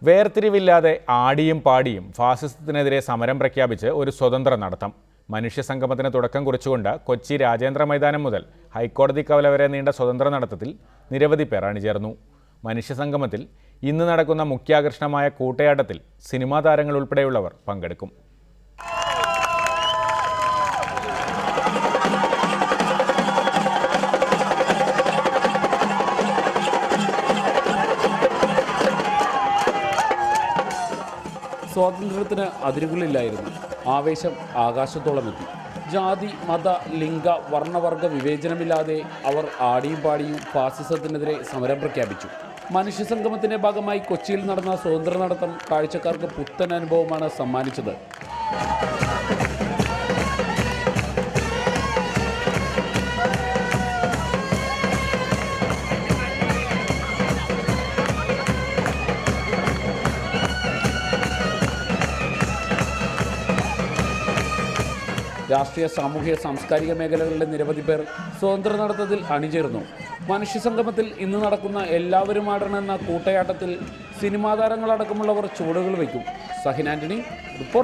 വേർതിരിവില്ലാതെ ആടിയും പാടിയും ഫാസിസത്തിനെതിരെ സമരം പ്രഖ്യാപിച്ച് ഒരു സ്വതന്ത്ര നടത്തം. മനുഷ്യ സംഗമത്തിന് തുടക്കം കുറിച്ചുകൊണ്ട് കൊച്ചി രാജേന്ദ്ര മൈതാനം മുതൽ ഹൈക്കോടതി കവല വരെ നീണ്ട സ്വതന്ത്ര നടത്തത്തിൽ നിരവധി പേർ അണിചേർന്നു. മനുഷ്യ സംഗമത്തിൽ ഇന്ന് നടക്കുന്ന മുഖ്യാകർഷണമായ കൂട്ടയാട്ടത്തിൽ സിനിമാ താരങ്ങൾ ഉൾപ്പെടെയുള്ളവർ പങ്കെടുക്കും. സ്വാതന്ത്ര്യത്തിന് അതിരുകളില്ലായിരുന്നു. ആവേശം ആകാശത്തോളമെത്തി. ജാതി, മത, ലിംഗ, വർണ്ണവർഗ വിവേചനമില്ലാതെ അവർ ആടിയും പാടിയും ഫാസിസത്തിനെതിരെ സമരം പ്രഖ്യാപിച്ചു. മനുഷ്യ സംഗമത്തിന്റെ ഭാഗമായി കൊച്ചിയിൽ നടന്ന സ്വതന്ത്ര നടത്തം കാഴ്ചക്കാർക്ക് പുത്തൻ അനുഭവമാണ് സമ്മാനിച്ചത്. രാഷ്ട്രീയ, സാമൂഹ്യ, സാംസ്കാരിക മേഖലകളിലെ നിരവധി പേർ സ്വതന്ത്ര നടത്തത്തിൽ അണിചേർന്നു. മനുഷ്യ സംഗമത്തിൽ ഇന്ന് നടക്കുന്ന എല്ലാവരും ആടണമെന്ന കൂട്ടയാട്ടത്തിൽ സിനിമാ താരങ്ങളടക്കമുള്ളവർ ചുവടുകൾ വയ്ക്കും. സഹിൻ ആന്റണി, റിപ്പോർട്ടർ.